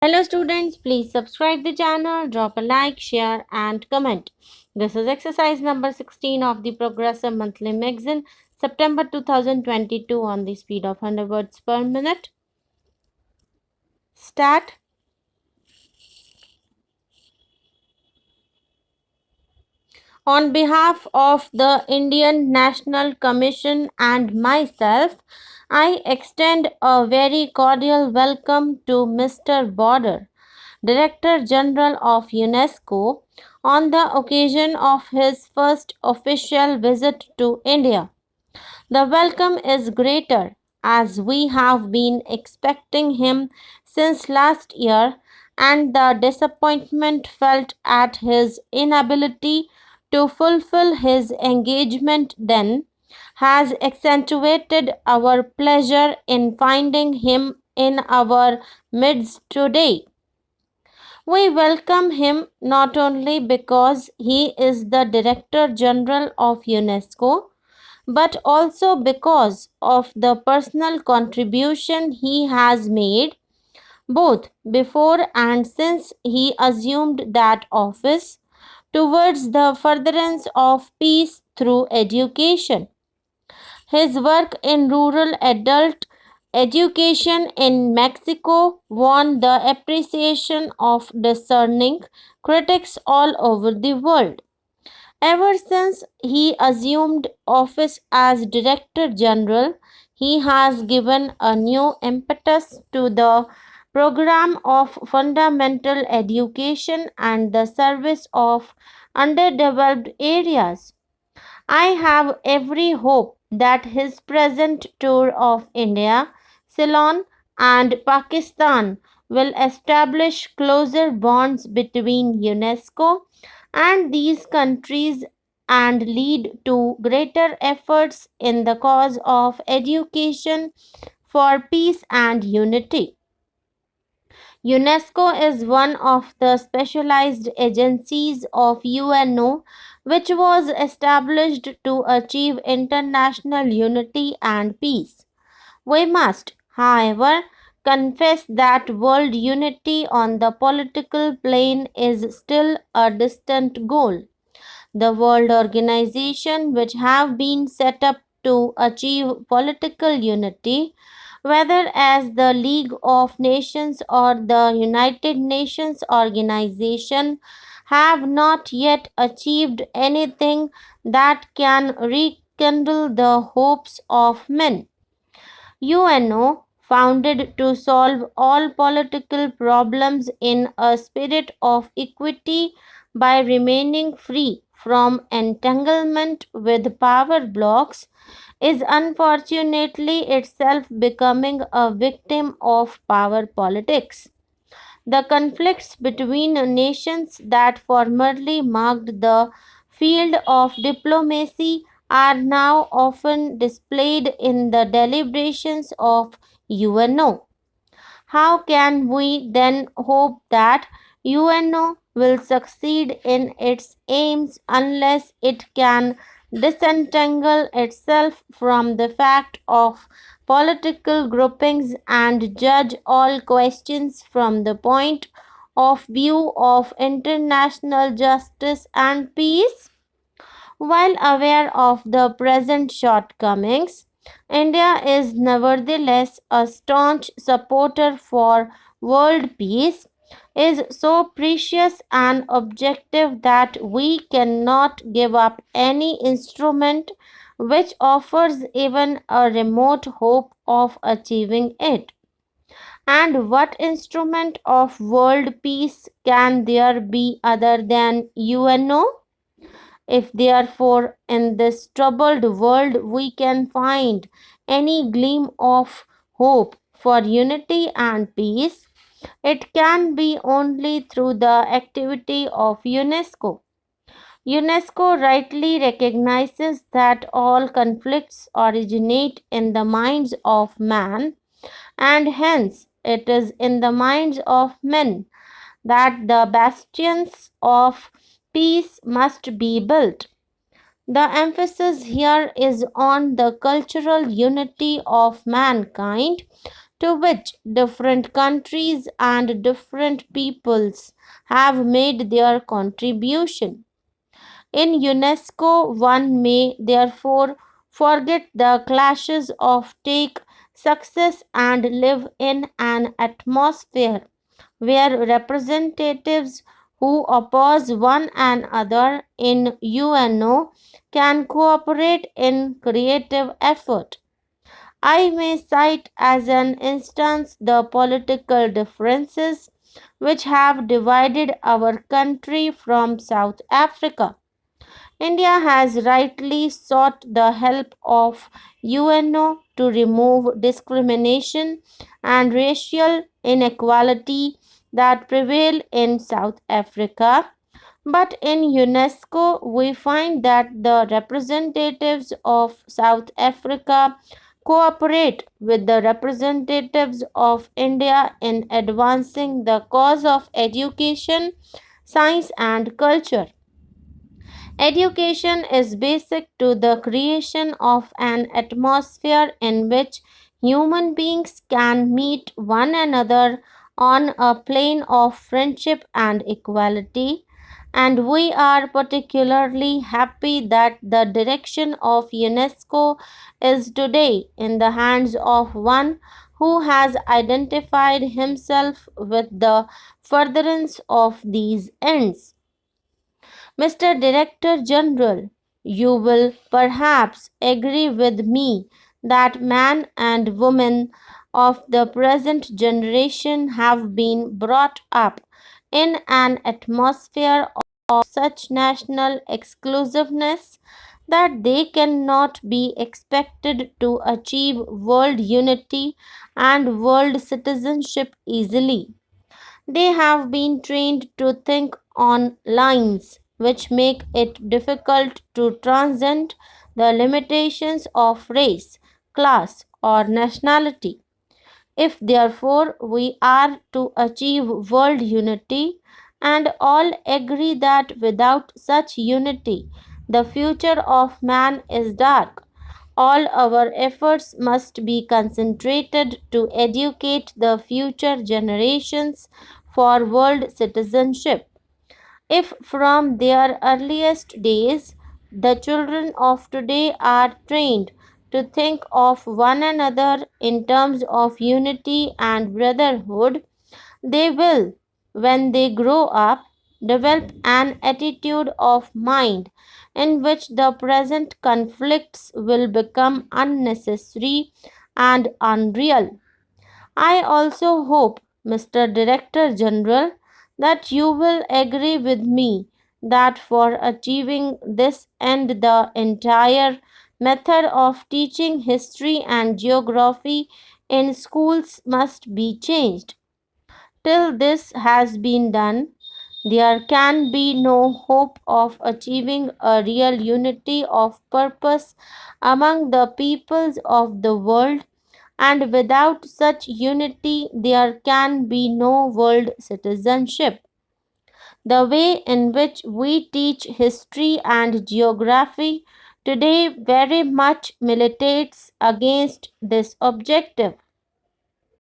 Hello students, please subscribe the channel, drop a like, share and comment. This is exercise number 16 of the Progressive Monthly Magazine, September 2022 on the speed of 100 words per minute. Start. On behalf of the Indian National Commission and myself, I extend a very cordial welcome to Mr. Border, Director General of UNESCO, on the occasion of his first official visit to India. The welcome is greater as we have been expecting him since last year, and the disappointment felt at his inability to fulfill his engagement then has accentuated our pleasure in finding him in our midst today. We welcome him not only because he is the Director General of UNESCO, but also because of the personal contribution he has made both before and since he assumed that office towards the furtherance of peace through education. His work in rural adult education in Mexico won the appreciation of discerning critics all over the world. Ever since he assumed office as Director General, he has given a new impetus to the program of fundamental education and the service of underdeveloped areas. I have every hope that his present tour of India, Ceylon, and Pakistan will establish closer bonds between UNESCO and these countries and lead to greater efforts in the cause of education for peace and unity. UNESCO is one of the specialized agencies of UNO which was established to achieve international unity and peace. We must, however, confess that world unity on the political plane is still a distant goal. The world organization which have been set up to achieve political unity, whether as the League of Nations or the United Nations organization, have not yet achieved anything that can rekindle the hopes of men. UNO, founded to solve all political problems in a spirit of equity by remaining free from entanglement with power blocks, is unfortunately itself becoming a victim of power politics. The conflicts between nations that formerly marked the field of diplomacy are now often displayed in the deliberations of UNO. How can we then hope that UNO will succeed in its aims unless it can disentangle itself from the fact of political groupings and judge all questions from the point of view of international justice and peace? While aware of the present shortcomings, India is nevertheless a staunch supporter for world peace, is so precious an objective that we cannot give up any instrument which offers even a remote hope of achieving it. And what instrument of world peace can there be other than UNO? If therefore in this troubled world we can find any gleam of hope for unity and peace, it can be only through the activity of UNESCO. UNESCO rightly recognizes that all conflicts originate in the minds of man, and hence it is in the minds of men that the bastions of peace must be built. The emphasis here is on the cultural unity of mankind, to which different countries and different peoples have made their contribution. In UNESCO, one may therefore forget the clashes of take success and live in an atmosphere where representatives who oppose one another in UNO can cooperate in creative effort. I may cite as an instance the political differences which have divided our country from South Africa. India has rightly sought the help of UNO to remove discrimination and racial inequality that prevail in South Africa. But in UNESCO, we find that the representatives of South Africa cooperate with the representatives of India in advancing the cause of education, science, and culture. Education is basic to the creation of an atmosphere in which human beings can meet one another on a plane of friendship and equality. And we are particularly happy that the direction of UNESCO is today in the hands of one who has identified himself with the furtherance of these ends. Mr. Director General, you will perhaps agree with me that man and woman of the present generation have been brought up in an atmosphere of such national exclusiveness that they cannot be expected to achieve world unity and world citizenship easily. They have been trained to think on lines which make it difficult to transcend the limitations of race, class, or nationality. If therefore we are to achieve world unity, and all agree that without such unity the future of man is dark, all our efforts must be concentrated to educate the future generations for world citizenship. If from their earliest days the children of today are trained to think of one another in terms of unity and brotherhood, they will, when they grow up, develop an attitude of mind in which the present conflicts will become unnecessary and unreal. I also hope, Mr. Director General, that you will agree with me that for achieving this end, the entire method of teaching history and geography in schools must be changed. Till this has been done, there can be no hope of achieving a real unity of purpose among the peoples of the world, and without such unity, there can be no world citizenship. The way in which we teach history and geography today very much militates against this objective.